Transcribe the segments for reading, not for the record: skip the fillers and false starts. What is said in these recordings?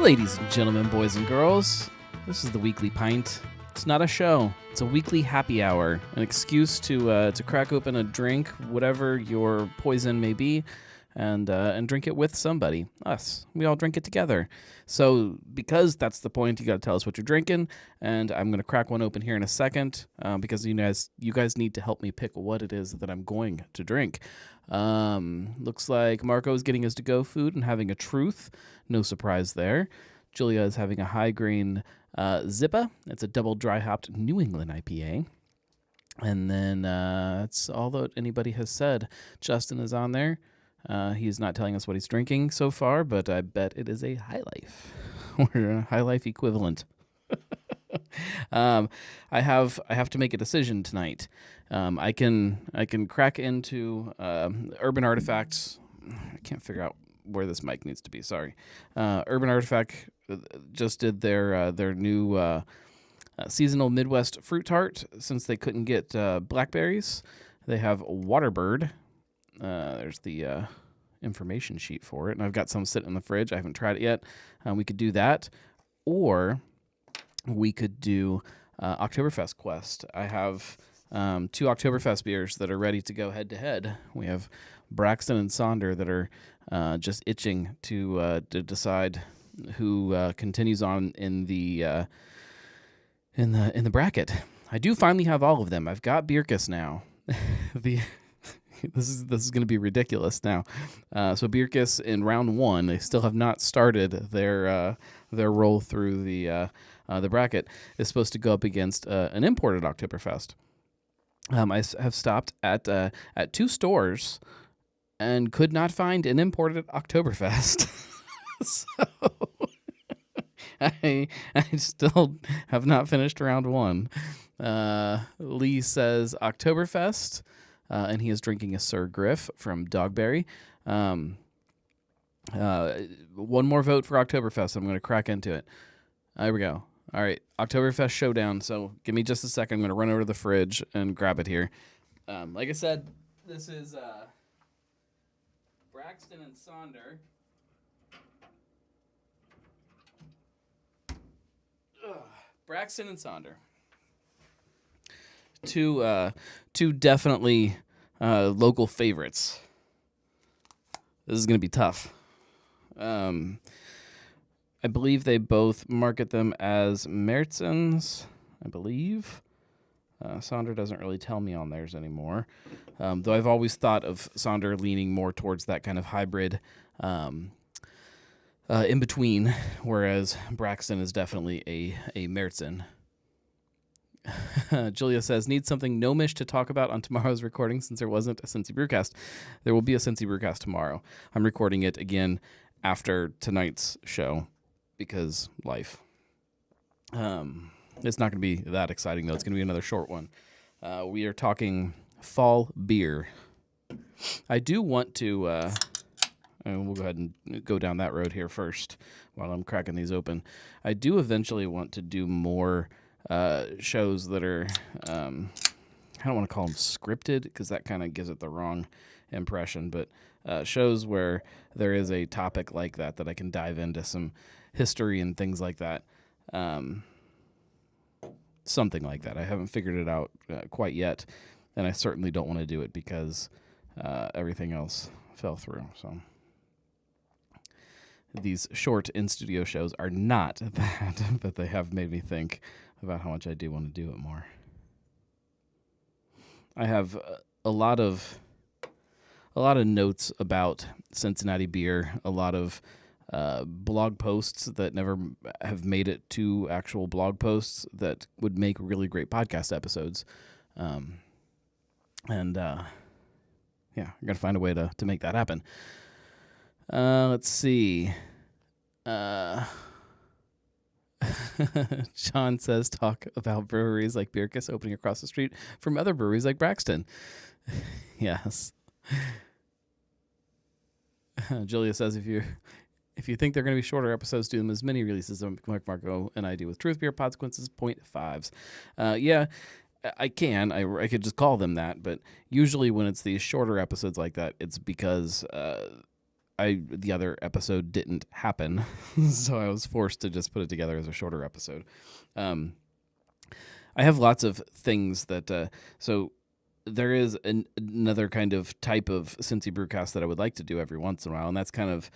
Ladies and gentlemen, boys and girls, this is the weekly Pint. It's not a show. It's a weekly happy hour, an excuse to crack open a drink, whatever your poison may be, and drink it with somebody. Us. We all drink it together. So because that's the point, you got to tell us what you're drinking, and I'm going to crack one open here in a second because you guys need to help me pick what it is that I'm going to drink. Looks like Marco is getting his to-go food and having a truth. No surprise there. Julia is having a high-grain Zippa. It's a double dry-hopped New England IPA. And then that's all that anybody has said. Justin is on there. He's not telling us what he's drinking so far, but I bet it is a High Life or a High Life equivalent. I have to make a decision tonight. I can crack into Urban Artifacts. I can't figure out where this mic needs to be. Sorry. Urban Artifact just did their new seasonal Midwest fruit tart. Since they couldn't get blackberries, they have Waterbird. There's the information sheet for it, and I've got some sitting in the fridge. I haven't tried it yet. We could do that, or we could do Oktoberfest Quest. I have 2 Oktoberfest beers that are ready to go head-to-head. We have Braxton and Sonder that are just itching to decide who continues on in the bracket. I do finally have all of them. I've got Bierkus now. This is going to be ridiculous now. So Bierkus in round 1, they still have not started their roll through the bracket. Is supposed to go up against an imported Oktoberfest. I have stopped at 2 stores and could not find an imported Oktoberfest. So I still have not finished round 1. Lee says Oktoberfest, and he is drinking a Sir Griff from Dogberry. One more vote for Oktoberfest. I'm going to crack into it. There we go. All right, Oktoberfest Showdown. So give me just a second. I'm going to run over to the fridge and grab it here. Like I said, this is Braxton and Sonder. Braxton and Sonder. Two definitely local favorites. This is going to be tough. I believe they both market them as Märzens, I believe. Sonder doesn't really tell me on theirs anymore. Though I've always thought of Sonder leaning more towards that kind of hybrid in between, whereas Braxton is definitely a Märzen. Julia says, need something gnomish to talk about on tomorrow's recording since there wasn't a Cincy Brewcast. There will be a Cincy Brewcast tomorrow. I'm recording it again after tonight's show because life. It's not going to be that exciting, though. It's going to be another short one. We are talking fall beer. I do want to... we'll go ahead and go down that road here first while I'm cracking these open. I do eventually want to do more shows that are, I don't want to call them scripted because that kind of gives it the wrong impression, but shows where there is a topic like that I can dive into some history and things like that. Something like that. I haven't figured it out quite yet, and I certainly don't want to do it because everything else fell through, so... These short in-studio shows are not that, but they have made me think about how much I do want to do it more. I have a lot of notes about Cincinnati beer, a lot of blog posts that never have made it to actual blog posts that would make really great podcast episodes. Yeah, I'm going to find a way to make that happen. Let's see. John says talk about breweries like Bierkus opening across the street from other breweries like Braxton. Yes. Julia says if you think they're going to be shorter episodes, do them as many releases as Marco and I do with Truth Beer Consequences 0.5s. Yeah, I can. I could just call them that, but usually when it's these shorter episodes like that, it's because the other episode didn't happen, so I was forced to just put it together as a shorter episode. I have lots of things that so there is another kind of type of Cincy Brewcast that I would like to do every once in a while, and that's kind of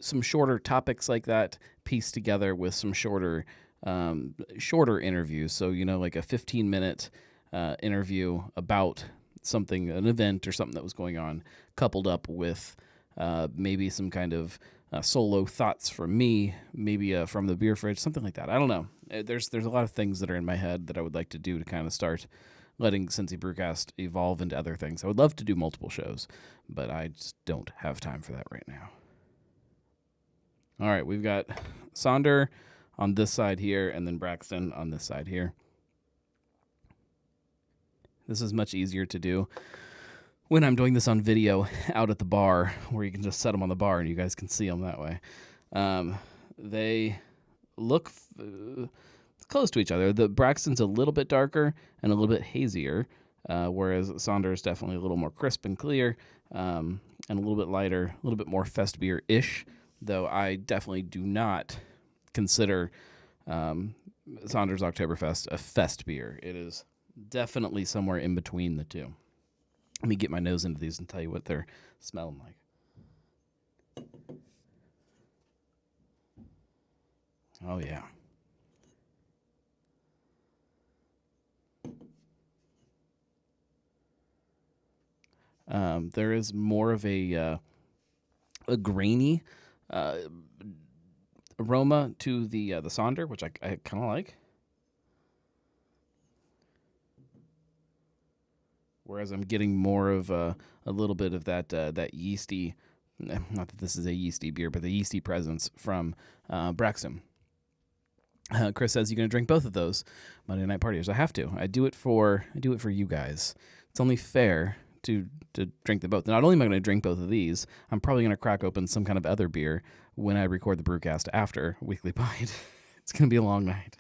some shorter topics like that pieced together with some shorter interviews. So, like a 15-minute interview about something, an event or something that was going on, coupled up with maybe some kind of solo thoughts from me, maybe from the beer fridge, something like that. I don't know. There's a lot of things that are in my head that I would like to do to kind of start letting Cincy Brewcast evolve into other things. I would love to do multiple shows, but I just don't have time for that right now. All right, we've got Sonder on this side here, and then Braxton on this side here. This is much easier to do when I'm doing this on video out at the bar, where you can just set them on the bar and you guys can see them that way. They look close to each other. The Braxton's a little bit darker and a little bit hazier, whereas Sonder is definitely a little more crisp and clear, and a little bit lighter, a little bit more fest beer-ish, though I definitely do not consider Sonder's Oktoberfest a fest beer. It is definitely somewhere in between the two. Let me get my nose into these and tell you what they're smelling like. Oh, yeah. There is more of a grainy aroma to the Sonder, which I kind of like. Whereas I'm getting more of a little bit of that yeasty, not that this is a yeasty beer, but the yeasty presence from Braxton. Chris says, "You're going to drink both of those Monday night partiers." I have to. I do it for you guys. It's only fair to drink them both. Not only am I going to drink both of these, I'm probably going to crack open some kind of other beer when I record the Brewcast after Weekly Pint. It's going to be a long night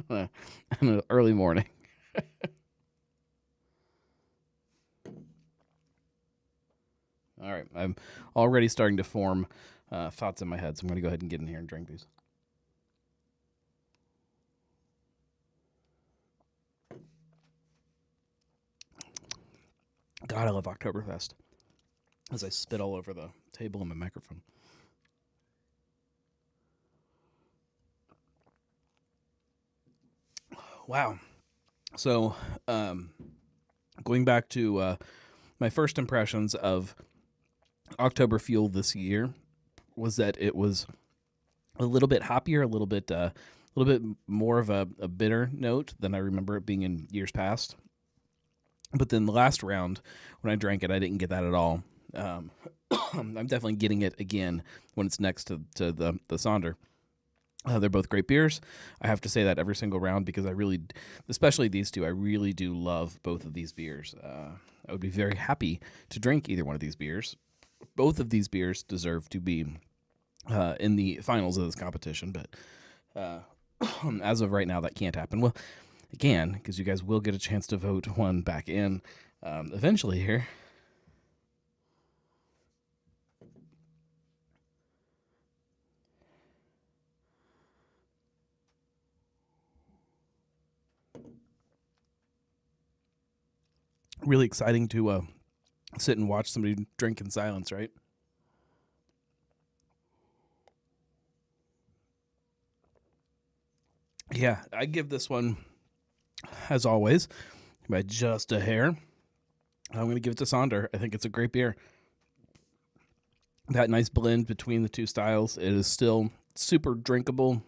and an early morning. All right, I'm already starting to form thoughts in my head, so I'm going to go ahead and get in here and drink these. God, I love Oktoberfest. As I spit all over the table and my microphone. Wow. So, going back to my first impressions of October Fuel this year was that it was a little bit hoppier, a little bit more of a bitter note than I remember it being in years past. But then the last round, when I drank it, I didn't get that at all. I'm definitely getting it again when it's next to the Sonder. They're both great beers. I have to say that every single round because I really, especially these two, I really do love both of these beers. I would be very happy to drink either one of these beers. Both of these beers deserve to be in the finals of this competition, but as of right now, that can't happen. Well, it can, because you guys will get a chance to vote one back in eventually here. Really exciting to sit and watch somebody drink in silence, right? Yeah, I give this one, as always, by just a hair. I'm going to give it to Sonder. I think it's a great beer. That nice blend between the two styles. It is still super drinkable,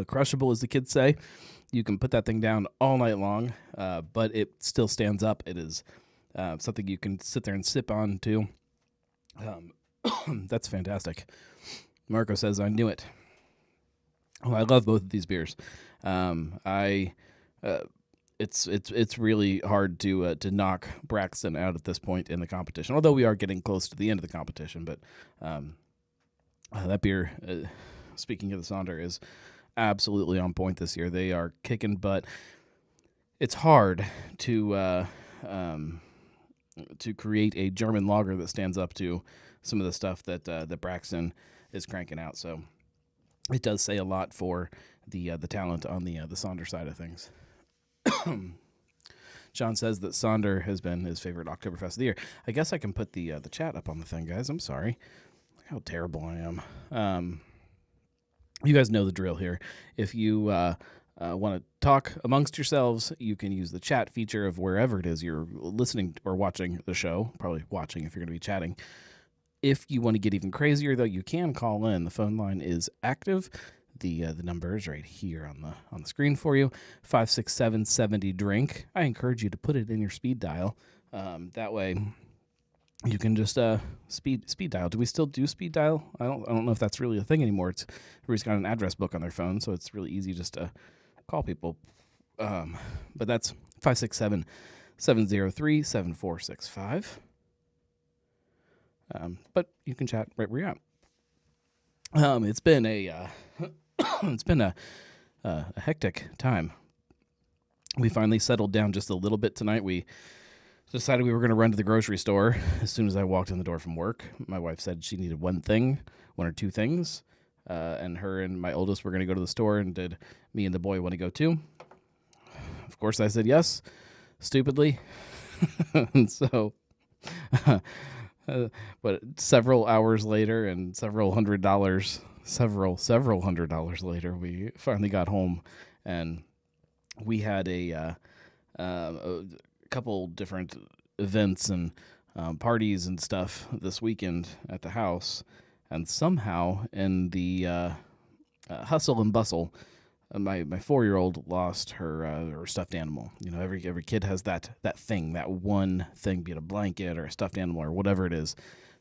crushable, as the kids say. You can put that thing down all night long, but it still stands up. It is something you can sit there and sip on, too. That's fantastic. Marco says, "I knew it." Oh, I love both of these beers. It's really hard to knock Braxton out at this point in the competition. Although we are getting close to the end of the competition, but that beer, speaking of the Sonder, is absolutely on point this year. They are kicking butt. It's hard to create a German lager that stands up to some of the stuff that Braxton is cranking out. So it does say a lot for the talent on the Sonder side of things. John says that Sonder has been his favorite Oktoberfest of the year. I guess I can put the chat up on the thing, guys. I'm sorry. How terrible I am. You guys know the drill here. If you want to talk amongst yourselves, you can use the chat feature of wherever it is you're listening or watching the show. Probably watching if you're going to be chatting. If you want to get even crazier, though, you can call in. The phone line is active. The number is right here on the screen for you. 567-70-DRINK. I encourage you to put it in your speed dial. That way, you can just speed dial. Do we still do speed dial? I don't know if that's really a thing anymore. Everybody's got an address book on their phone, so it's really easy just to call people. But that's 567-703-7465. But you can chat right where you're at. It's been a hectic time. We finally settled down just a little bit tonight. We decided we were going to run to the grocery store as soon as I walked in the door from work. My wife said she needed one or two things, and her and my oldest were going to go to the store, and did me and the boy want to go too? Of course I said yes, stupidly. And so, but several hours later and several hundred dollars later, we finally got home, and we had a couple different events and parties and stuff this weekend at the house, and somehow in the hustle and bustle, my 4-year-old lost her stuffed animal. You know, every kid has that thing, that one thing, be it a blanket or a stuffed animal or whatever it is,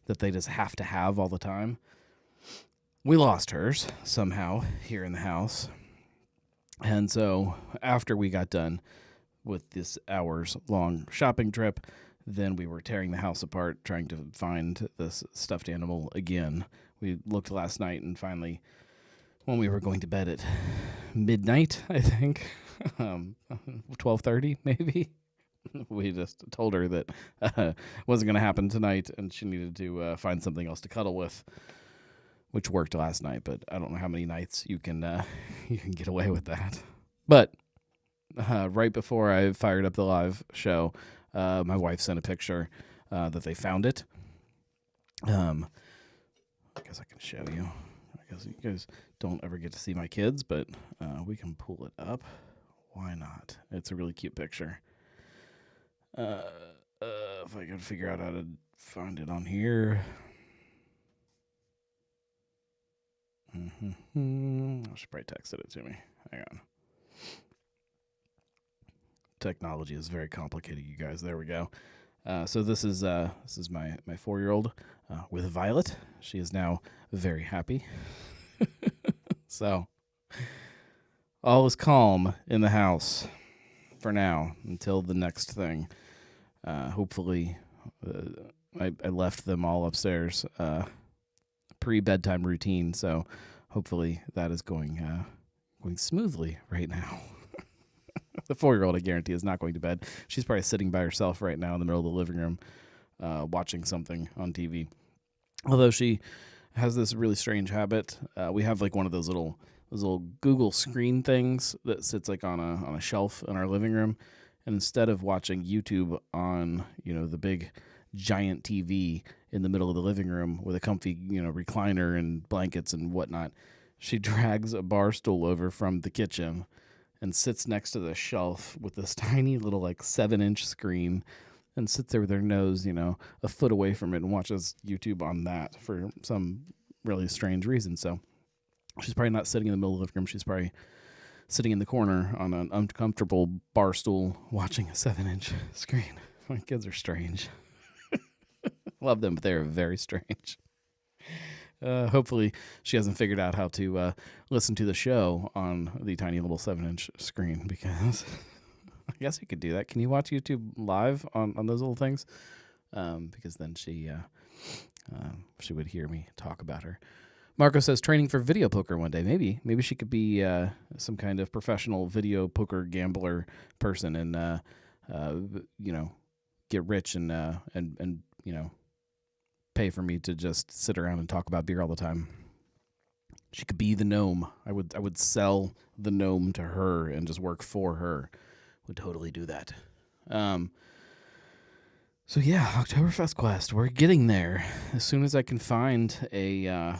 that they just have to have all the time. We lost hers somehow here in the house, and so after we got done with this hours-long shopping trip, then we were tearing the house apart trying to find this stuffed animal again. We looked last night, and finally, when we were going to bed at midnight, I think, 12:30 maybe, we just told her that wasn't going to happen tonight, and she needed to find something else to cuddle with, which worked last night. But I don't know how many nights you can get away with that. But right before I fired up the live show, my wife sent a picture that they found it. I guess I can show you. I guess you guys don't ever get to see my kids, but we can pull it up. Why not? It's a really cute picture. If I can figure out how to find it on here. I should probably text it to me. Hang on. Technology is very complicated, you guys. There we go. So this is my 4-year-old with Violet. She is now very happy. So all is calm in the house for now until the next thing. Hopefully, I left them all upstairs. Pre-Bedtime Routine, so hopefully that is going smoothly right now. The 4-year-old, I guarantee, is not going to bed. She's probably sitting by herself right now in the middle of the living room, watching something on TV. Although she has this really strange habit. We have like one of those little Google screen things that sits like on a shelf in our living room, and instead of watching YouTube on the big giant TV in the middle of the living room with a comfy recliner and blankets and whatnot, she drags a bar stool over from the kitchen and sits next to the shelf with this tiny little 7-inch screen, and sits there with her nose a foot away from it and watches YouTube on that for some really strange reason. So she's probably not sitting in the middle of the living room. She's probably sitting in the corner on an uncomfortable bar stool watching a 7-inch screen. My kids are strange. Love them, but they're very strange. Hopefully she hasn't figured out how to listen to the show on the tiny little 7-inch screen, because I guess you could do that. Can you watch YouTube live on those little things? Because then she would hear me talk about her. Marco says training for video poker one day. Maybe she could be some kind of professional video poker gambler person, and get rich and pay for me to just sit around and talk about beer all the time. She could be the gnome. I would sell the gnome to her and just work for her. Would totally do that. So yeah, Oktoberfest Quest. We're getting there. As soon as I can find an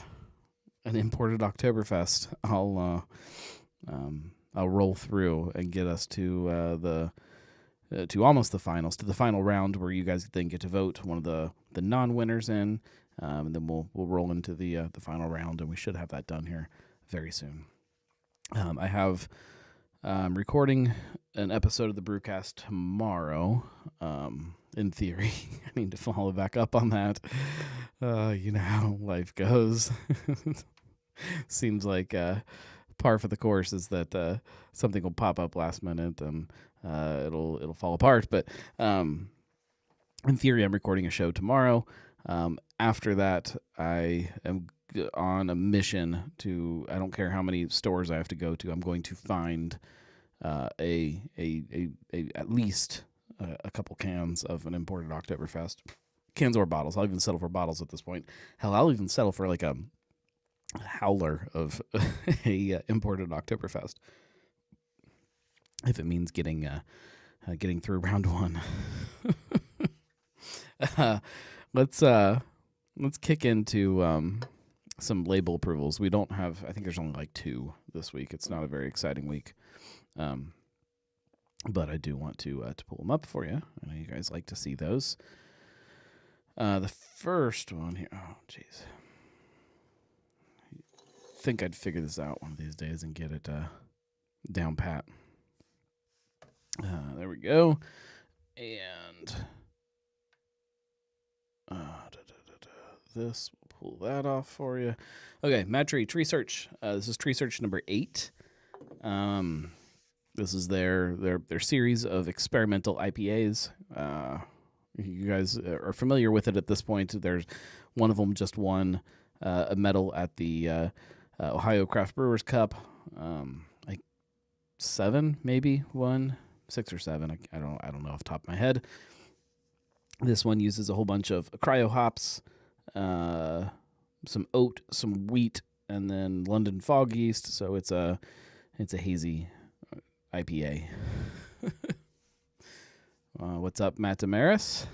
imported Oktoberfest, I'll roll through and get us to to almost the finals, to the final round where you guys then get to vote one of the non-winners in, and then we'll roll into the final round, and we should have that done here very soon. I have recording an episode of the Brewcast tomorrow. In theory, I need to follow back up on that. You know how life goes. Seems like par for the course is that something will pop up last minute and it'll fall apart. But in theory, I'm recording a show tomorrow. After that, I am on a mission to, I don't care how many stores I have to go to, I'm going to find at least a couple cans of an imported Oktoberfest. Cans or bottles. I'll even settle for bottles at this point. Hell, I'll even settle for like a howler of a imported Oktoberfest if it means getting through round one. Let's kick into some label approvals. We don't have, I think there's only like 2 this week. It's not a very exciting week. But I do want to pull them up for you. I know you guys like to see those. The first one here. Oh, jeez. I think I'd figure this out one of these days and get it down pat. There we go. And this, we'll pull that off for you. Okay, Mad Tree Search. This is Tree Search number 8. This is their series of experimental IPAs. You guys are familiar with it at this point. There's one of them just won a medal at the Ohio Craft Brewers Cup. Like 7, maybe 6 or 7. I don't know off the top of my head. This one uses a whole bunch of cryo hops, some oat, some wheat, and then London fog yeast. So it's a hazy IPA. What's up, Matt Damaris?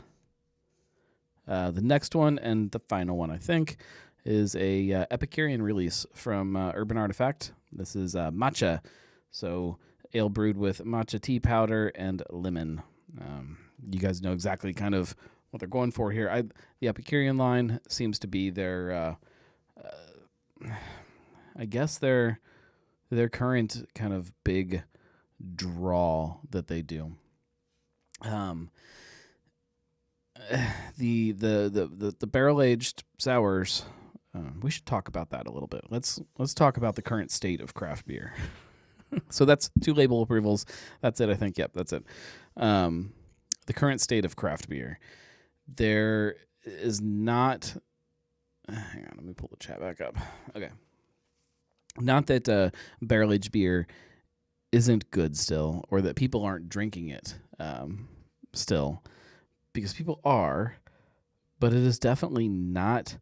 The next one and the final one, I think, is a Epicurean release from Urban Artifact. This is matcha, so ale brewed with matcha tea powder and lemon. You guys know exactly kind of what they're going for here. The Epicurean line seems to be their, I guess their current kind of big draw that they do. The barrel aged sours. We should talk about that a little bit. Let's talk about the current state of craft beer. So that's 2 label approvals. That's it, I think. Yep, that's it. The current state of craft beer. There is not. Hang on, let me pull the chat back up. Okay. Not that barrel aged beer isn't good still, or that people aren't drinking it still, because people are, but it is definitely not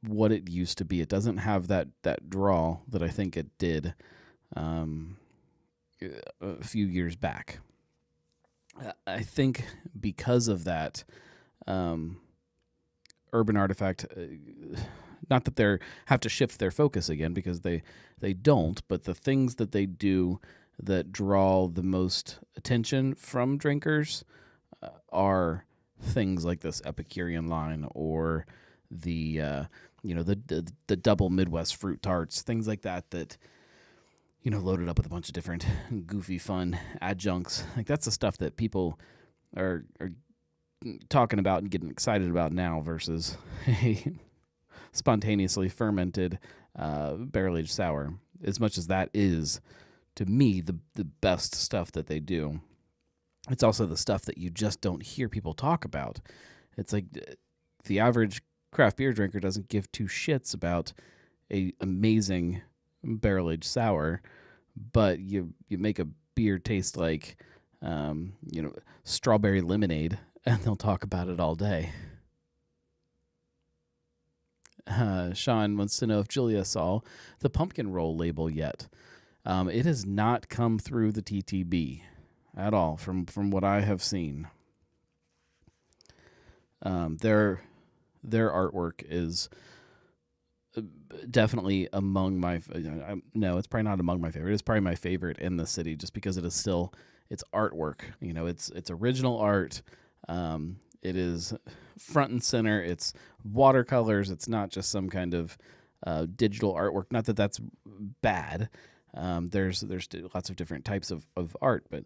what it used to be. It doesn't have that draw that I think it did a few years back. I think because of that, Urban Artifact, not that they have to shift their focus again, because they don't, but the things that they do that draw the most attention from drinkers are things like this Epicurean line, or the double Midwest fruit tarts, things like that loaded up with a bunch of different goofy fun adjuncts. Like, that's the stuff that people are talking about and getting excited about now, versus a spontaneously fermented barrel-aged sour. As much as that is, to me, the best stuff that they do, it's also the stuff that you just don't hear people talk about. It's like the average craft beer drinker doesn't give 2 shits about a amazing barrel-aged sour, but you make a beer taste like strawberry lemonade, and they'll talk about it all day. Sean wants to know if Julia saw the pumpkin roll label yet. It has not come through the TTB at all from what I have seen. Their artwork is definitely among my no, it's probably not among my favorite. It's probably my favorite in the city just because it is still it's artwork. It's original art. It is front and center. It's watercolors. It's not just some kind of digital artwork. Not that that's bad. There's lots of different types of art, but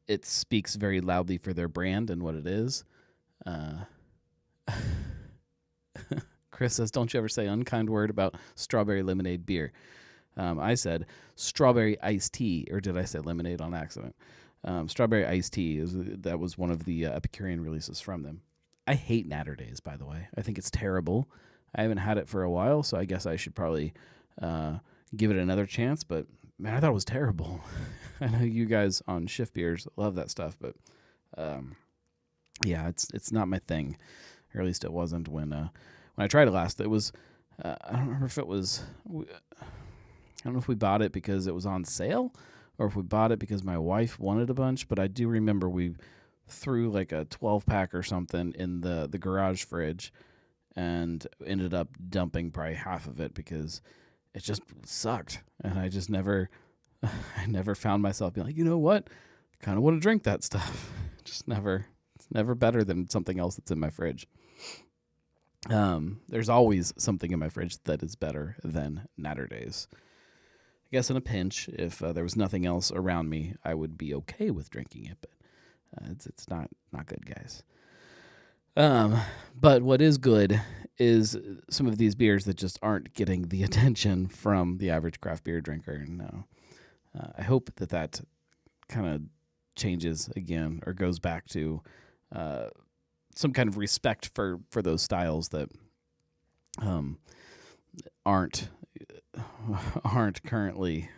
it speaks very loudly for their brand and what it is. Chris says, don't you ever say unkind word about strawberry lemonade beer. I said strawberry iced tea, or did I say lemonade on accident? Strawberry iced tea, that was one of the Epicurean releases from them. I hate Natter Days, by the way. I think it's terrible. I haven't had it for a while, so I guess I should probably give it another chance, but man, I thought it was terrible. I know you guys on Shift Beers love that stuff, but yeah, it's not my thing, or at least it wasn't when I tried it last. It was I don't remember if it was I don't know if we bought it because it was on sale or if we bought it because my wife wanted a bunch, but I do remember we threw like a 12-pack or something in the garage fridge and ended up dumping probably half of it because it just sucked. And I just I never found myself being like, you know what? I kind of want to drink that stuff. It's never better than something else that's in my fridge. There's always something in my fridge that is better than Natter Days. I guess in a pinch, if there was nothing else around me, I would be okay with drinking it, but it's not good, guys. But what is good is some of these beers that just aren't getting the attention from the average craft beer drinker. No, I hope that kind of changes again or goes back to some kind of respect for those styles that aren't currently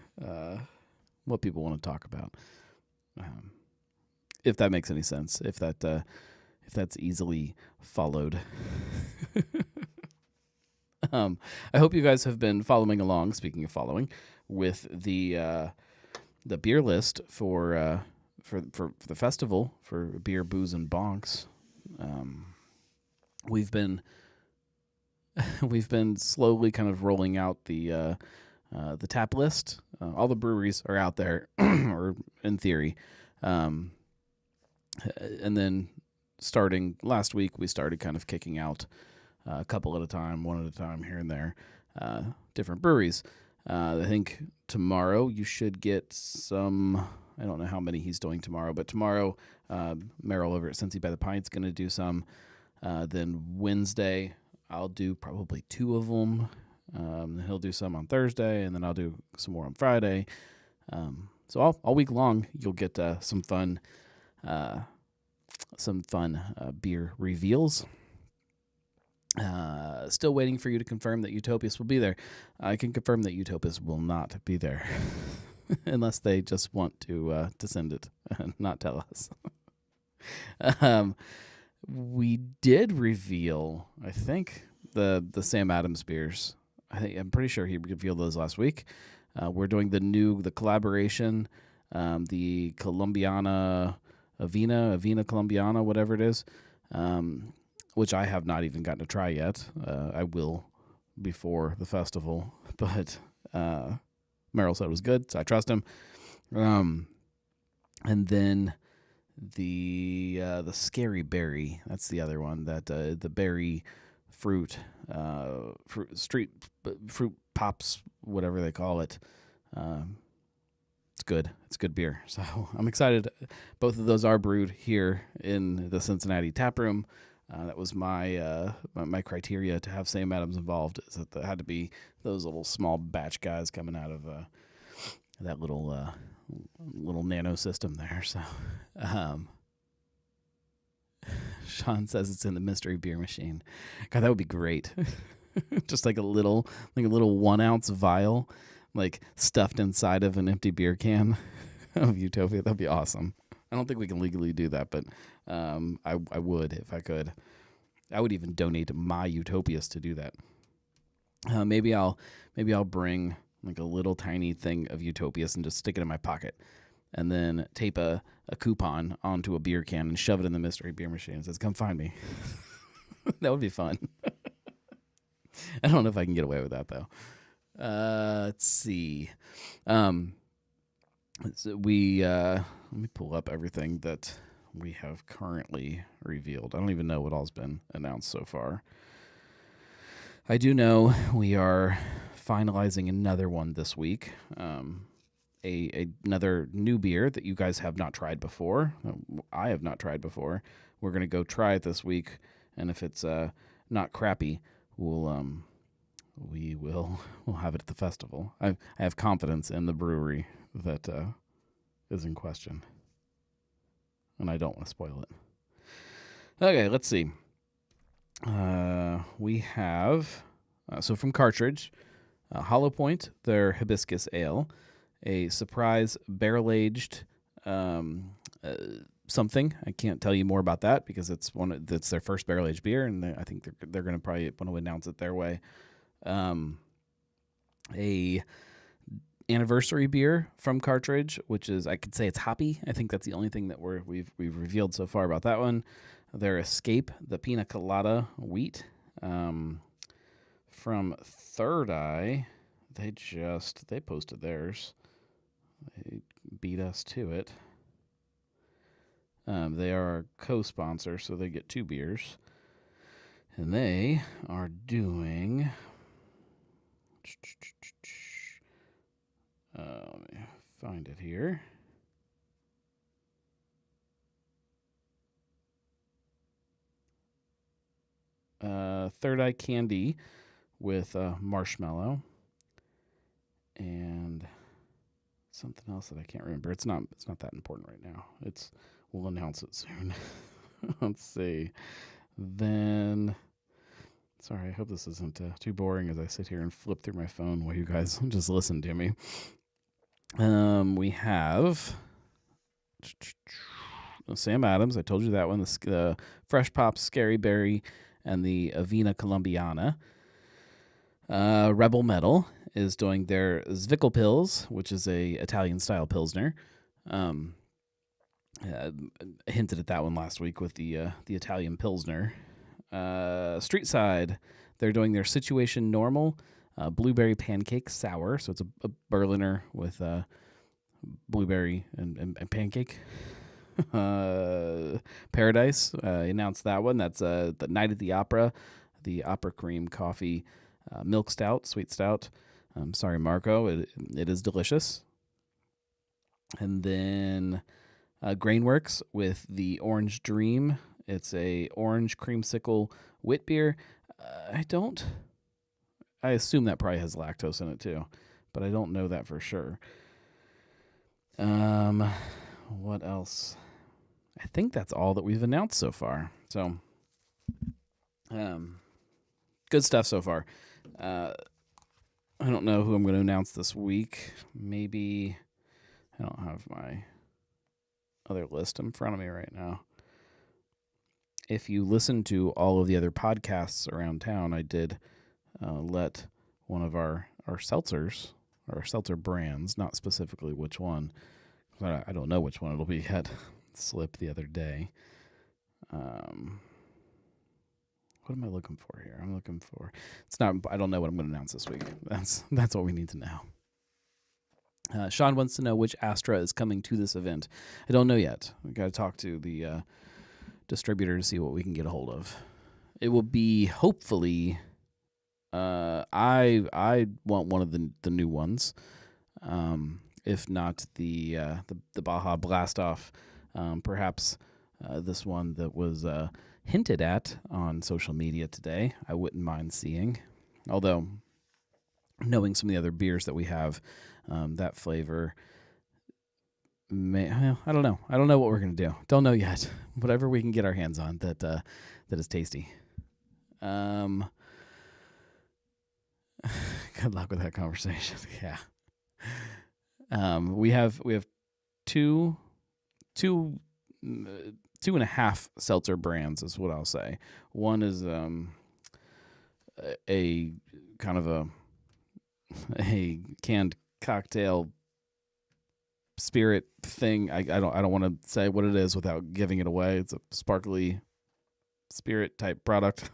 what people want to talk about. If that makes any sense, if that's easily followed. I hope you guys have been following along, speaking of following, with the beer list for the festival for beer, booze, and bonks. We've been slowly kind of rolling out the tap list. All the breweries are out there, or in theory. And then starting last week, we started kind of kicking out a couple at a time, one at a time here and there, different breweries. I think tomorrow you should get some. I don't know how many he's doing tomorrow, but tomorrow Merrill over at Cincy by the Pint's going to do some. Then Wednesday I'll do probably 2 of them. He'll do some on Thursday, and then I'll do some more on Friday. So all week long you'll get some fun beer reveals. Still waiting for you to confirm that Utopias will be there. I can confirm that Utopias will not be there. Unless they just want to send it and not tell us. We did reveal, I think, the Sam Adams beers. I'm pretty sure he revealed those last week. We're doing the collaboration, the Colombiana Avina Colombiana, whatever it is, which I have not even gotten to try yet. I will before the festival, but Merrill said it was good, so I trust him. And then the Scary Berry, that's the other one, that the berry fruit street fruit pops, whatever they call it. It's good. It's good beer. So I'm excited. Both of those are brewed here in the Cincinnati tap room. That was my criteria to have Sam Adams involved, is that there had to be those little small batch guys coming out of that little nano system there. So Sean says it's in the mystery beer machine. God, that would be great. Just like a little 1 ounce vial, like stuffed inside of an empty beer can of Utopia. That'd be awesome. I don't think we can legally do that, but I would if I could. I would even donate my Utopias to do that. Maybe I'll bring like a little tiny thing of Utopias and just stick it in my pocket, and then tape a coupon onto a beer can and shove it in the mystery beer machine and says, "Come find me." That would be fun. I don't know if I can get away with that though. Let's see. So let me pull up everything that we have currently revealed. I don't even know what all's been announced so far. I do know we are finalizing another one this week. Another new beer that you guys have not tried before. I have not tried before. We're gonna go try it this week, and if it's not crappy, we'll have it at the festival. I have confidence in the brewery that is in question, and I don't want to spoil it. Okay, let's see. We have so from Cartridge, Hollow Point, their Hibiscus Ale, a surprise barrel-aged something. I can't tell you more about that because it's their first barrel-aged beer, and I think they're going to probably want to announce it their way. A anniversary beer from Cartridge, which is, I could say it's hoppy. I think that's the only thing that we've revealed so far about that one. Their Escape, the Pina Colada wheat. From Third Eye, they posted theirs. They beat us to it. They are our co-sponsor, so they get 2 beers. And they are doing... let me find it here. Third Eye Candy with marshmallow and something else that I can't remember. It's not that important right now. We'll announce it soon. Let's see. Then, sorry, I hope this isn't too boring as I sit here and flip through my phone while you guys just listen to me. We have Sam Adams. I told you that one. The Fresh Pops Scary Berry and the Avena Colombiana. Rebel Metal is doing their Zwickelpils, which is a Italian-style Pilsner. Hinted at that one last week with the Italian Pilsner. Street Side, they're doing their Situation Normal Blueberry Pancake Sour. So it's a Berliner with blueberry and pancake. Paradise announced that one. That's the Night at the Opera, the Opera Cream Coffee Milk Stout, Sweet Stout. Sorry, Marco. It is delicious. And then Grainworks with the Orange Dream. It's a orange creamsicle wit beer. I assume that probably has lactose in it too, but I don't know that for sure. What else? I think that's all that we've announced so far. So, good stuff so far. I don't know who I'm going to announce this week. Maybe I don't have my other list in front of me right now. If you listen to all of the other podcasts around town, I did let one of our seltzers, or our seltzer brands, not specifically which one, I don't know which one it'll be yet, slip the other day. What am I looking for here? I don't know what I'm going to announce this week. That's what we need to know. Sean wants to know which Astra is coming to this event. I don't know yet. We got to talk to the distributor to see what we can get a hold of. It will be hopefully. I want one of the new ones. If not the Baja Blast Off, perhaps this one that was hinted at on social media today. I wouldn't mind seeing, although knowing some of the other beers that we have, that flavor I don't know. I don't know what we're gonna do. Don't know yet. Whatever we can get our hands on that is tasty. Good luck with that conversation. Yeah. We have two 2.5 seltzer brands is what I'll say. One is a kind of a canned cocktail spirit thing. I don't want to say what it is without giving it away. It's a sparkly spirit type product.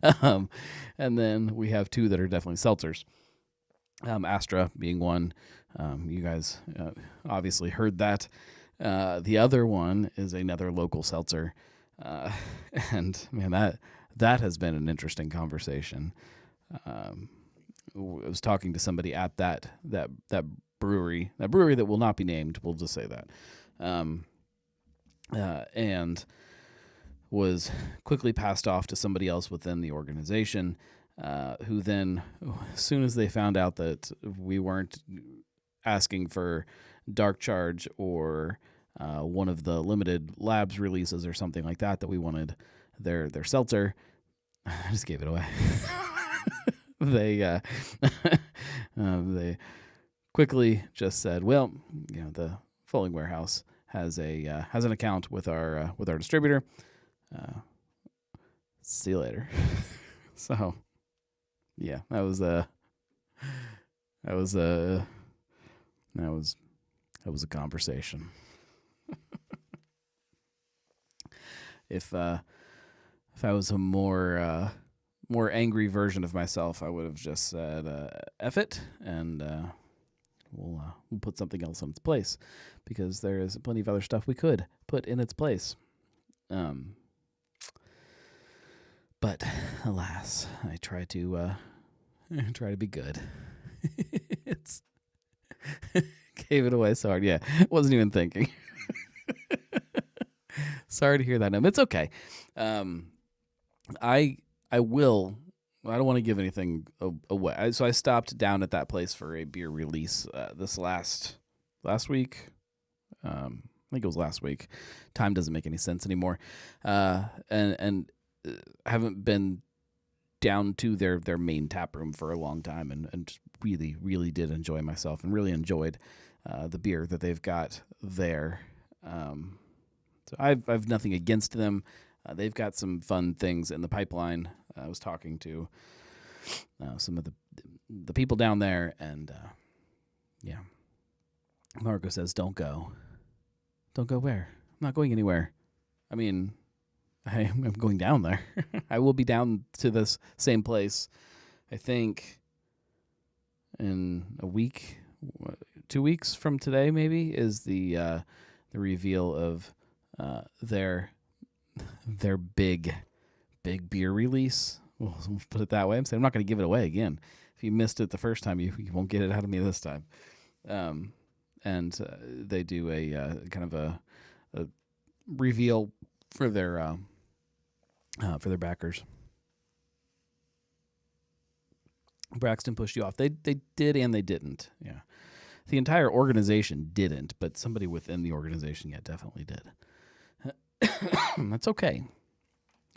And then we have 2 that are definitely seltzers. Astra being one. You guys obviously heard that. The other one is another local seltzer. And man, that has been an interesting conversation. I was talking to somebody at that brewery that will not be named. We'll just say that. And was quickly passed off to somebody else within the organization, who then, as soon as they found out that we weren't asking for Dark Charge or one of the limited labs releases or something like that we wanted their seltzer, I just gave it away. They quickly just said, well, the Fulling Warehouse has an account with our distributor. See you later. So, yeah, that was a conversation. If I was a more angry version of myself, I would have just said F it, and we'll put something else in its place, because there is plenty of other stuff we could put in its place. But alas, I try to be good. It's gave it away so hard. Yeah, wasn't even thinking. Sorry to hear that. It's okay. I will. I don't want to give anything away. So I stopped down at that place for a beer release this last week. I think it was last week. Time doesn't make any sense anymore. And haven't been down to their main tap room for a long time, and really, really did enjoy myself, and really enjoyed the beer that they've got there. So I've nothing against them. They've got some fun things in the pipeline. I was talking to some of the people down there, and yeah. Marco says, "Don't go. Don't go where? I'm not going anywhere. I mean, I'm going down there. I will be down to this same place, I think, in a week, 2 weeks from today, maybe, is the reveal of their big beer release. We'll put it that way. I'm saying I'm not going to give it away again. If you missed it the first time, you won't get it out of me this time. And they do a kind of a reveal for their backers. Braxton pushed you off. They did and they didn't. Yeah, the entire organization didn't, but somebody within the organization, definitely did. That's okay.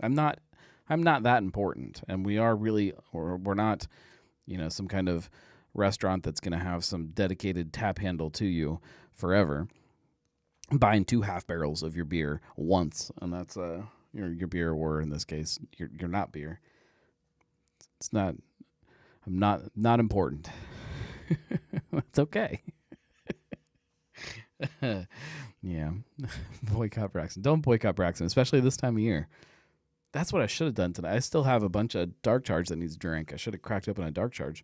I'm not that important, and we are really, or we're not, some kind of restaurant that's going to have some dedicated tap handle to you forever. Buying 2 half barrels of your beer once, and that's your beer, or in this case, your not beer. It's not. I'm not important. That's okay. Yeah. Boycott Braxton. Don't boycott Braxton, especially this time of year. That's what I should have done tonight. I still have a bunch of Dark Charge that needs to drink. I should have cracked open a Dark Charge.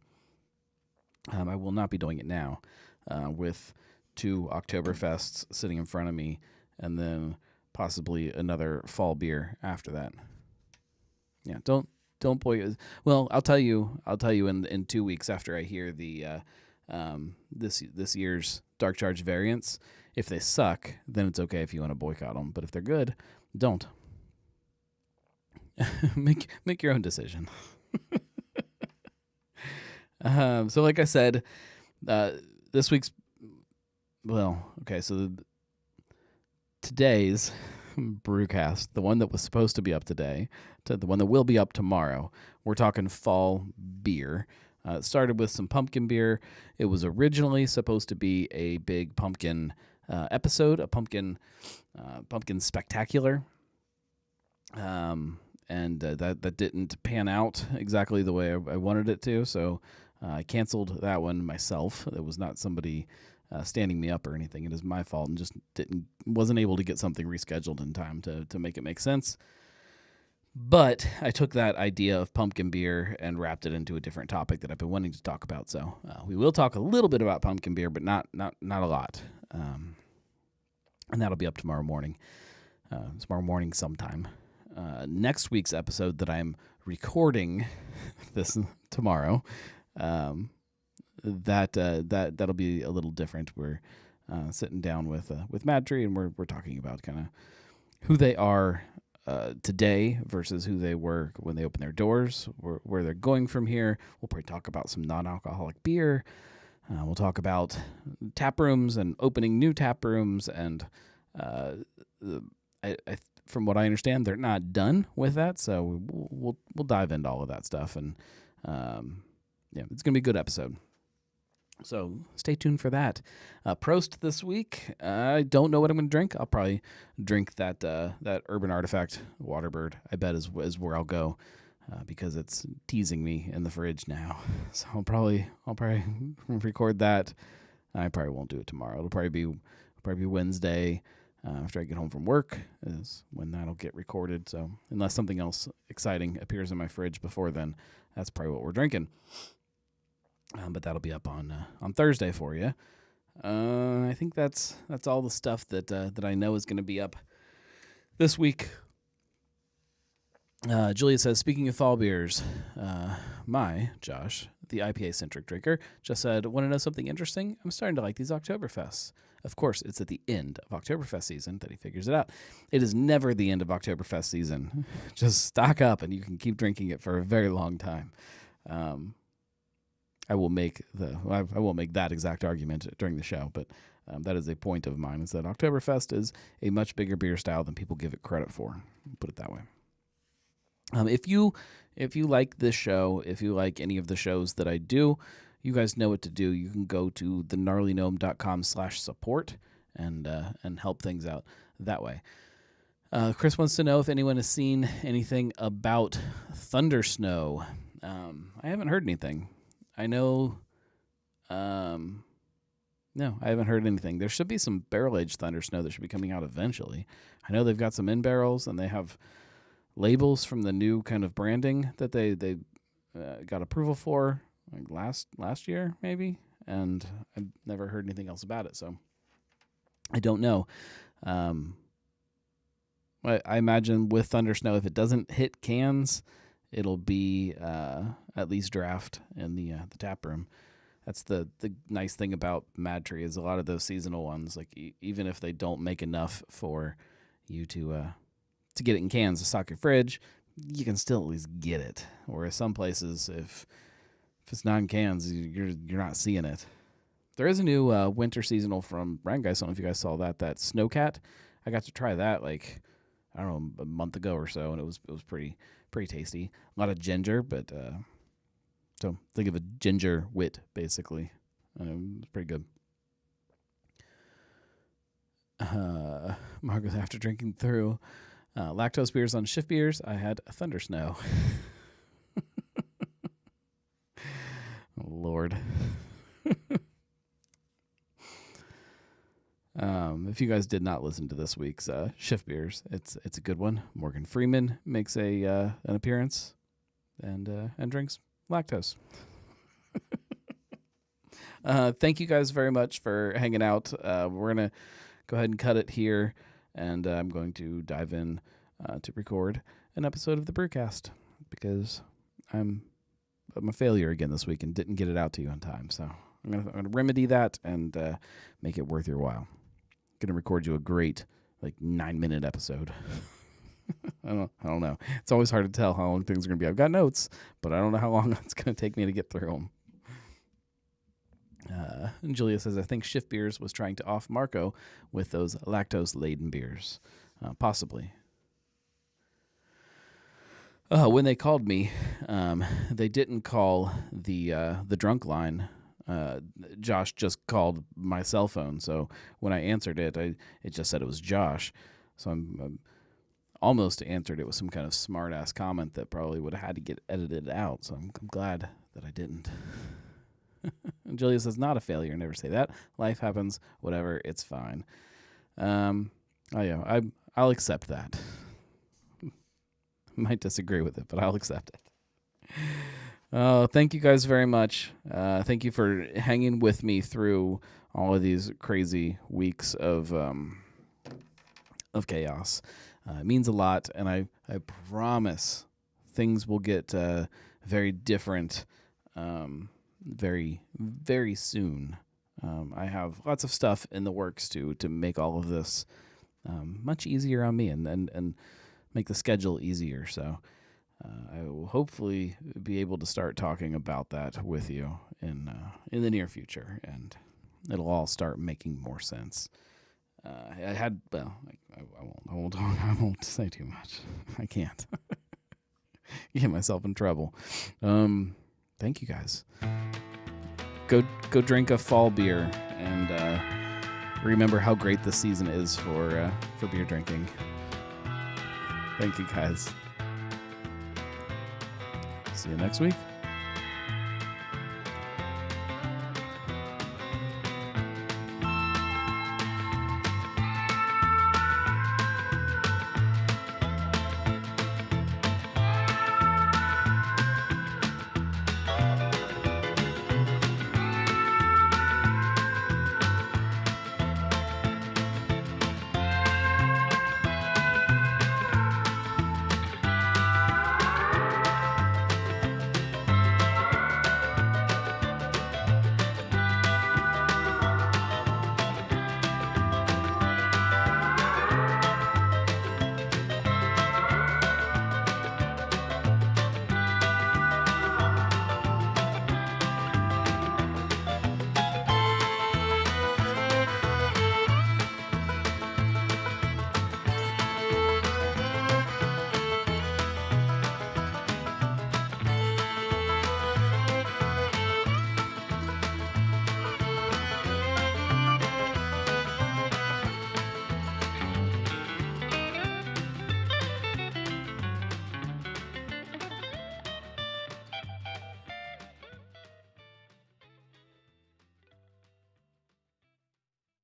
I will not be doing it now, with 2 Oktoberfests sitting in front of me, and then possibly another fall beer after that. Yeah, don't boycott. Well, I'll tell you in 2 weeks after I hear the this year's Dark Charge variants. If they suck, then it's okay if you want to boycott them. But if they're good, don't. Make your own decision. So like I said, this week's, so today's brewcast, the one that was supposed to be up today, to the one that will be up tomorrow, we're talking fall beer. It started with some pumpkin beer. It was originally supposed to be a big pumpkin episode, a pumpkin spectacular. And that didn't pan out exactly the way I wanted it to, so I canceled that one myself. It was not somebody standing me up or anything. It is my fault, and just wasn't able to get something rescheduled in time to make it make sense. But I took that idea of pumpkin beer and wrapped it into a different topic that I've been wanting to talk about. So we will talk a little bit about pumpkin beer, but not a lot. And that'll be up tomorrow morning. Sometime. Next week's episode that I'm recording this tomorrow, that'll be a little different. We're sitting down with Madtree, and we're talking about kind of who they are today versus who they were when they opened their doors, where they're going from here. We'll probably talk about some non-alcoholic beer. We'll talk about tap rooms and opening new tap rooms, and from what I understand, they're not done with that, so we'll dive into all of that stuff, and it's gonna be a good episode. So stay tuned for that. Prost this week. I don't know what I'm going to drink. I'll probably drink that Urban Artifact Waterbird. I bet is where I'll go because it's teasing me in the fridge now. So I'll probably record that. I probably won't do it tomorrow. It'll probably be Wednesday after I get home from work is when that'll get recorded. So unless something else exciting appears in my fridge before then, that's probably what we're drinking. But that'll be up on Thursday for you. I think that's all the stuff that I know is going to be up this week. Julia says, speaking of fall beers, Josh, the IPA-centric drinker, just said, want to know something interesting? I'm starting to like these Oktoberfests. Of course, it's at the end of Oktoberfest season that he figures it out. It is never the end of Oktoberfest season. Just stock up, and you can keep drinking it for a very long time. I won't make that exact argument during the show, but that is a point of mine, is that Oktoberfest is a much bigger beer style than people give it credit for. Put it that way. If you like this show, if you like any of the shows that I do, you guys know what to do. You can go to thegnarlygnome.com/support and help things out that way. Chris wants to know if anyone has seen anything about Thunder Snow. I haven't heard anything. I know, no, I haven't heard anything. There should be some barrel-aged Thunder Snow that should be coming out eventually. I know they've got some in barrels, and they have labels from the new kind of branding that they got approval for like last year maybe, and I've never heard anything else about it, so I don't know. I imagine with Thunder Snow, if it doesn't hit cans, it'll be at least draft in the tap room. That's the nice thing about Madtree, is a lot of those seasonal ones, like even if they don't make enough for you to get it in cans to stock your fridge, you can still at least get it. Whereas some places, if it's not in cans, you're not seeing it. There is a new winter seasonal from Brand Guys. I don't know if you guys saw that Snowcat. I got to try that like, I don't know, a month ago or so, and it was pretty tasty. A lot of ginger, but so think of a ginger wit basically. It's pretty good. Margaret, after drinking through lactose beers on shift beers, I had a Thunder Snow. Oh, Lord. If you guys did not listen to this week's shift beers, it's a good one. Morgan Freeman makes an appearance and drinks lactose. Thank you guys very much for hanging out. We're gonna go ahead and cut it here, and I'm going to dive in to record an episode of the Brewcast because I'm a failure again this week and didn't get it out to you on time. So I'm gonna remedy that and make it worth your while. I'm gonna record you a great 9-minute episode. I don't know. It's always hard to tell how long things are gonna be. I've got notes, but I don't know how long it's gonna take me to get through them. And Julia says, I think Shift Beers was trying to off Marco with those lactose-laden beers. Possibly. When they called me, they didn't call the drunk line Josh just called my cell phone, so when I answered it, it just said it was Josh. So I'm almost answered it with some kind of smart ass comment that probably would have had to get edited out. So I'm glad that I didn't. And Julia says, not a failure. Never say that. Life happens. Whatever. It's fine. I'll accept that. Might disagree with it, but I'll accept it. Oh, thank you guys very much. Thank you for hanging with me through all of these crazy weeks of chaos. It means a lot, and I promise things will get very different very, very soon. I have lots of stuff in the works to make all of this much easier on me and make the schedule easier. So I will hopefully be able to start talking about that with you in the near future, and it'll all start making more sense. I won't say too much. I can't. Get myself in trouble. Thank you guys. Go drink a fall beer and remember how great this season is for beer drinking. Thank you guys. See you next week.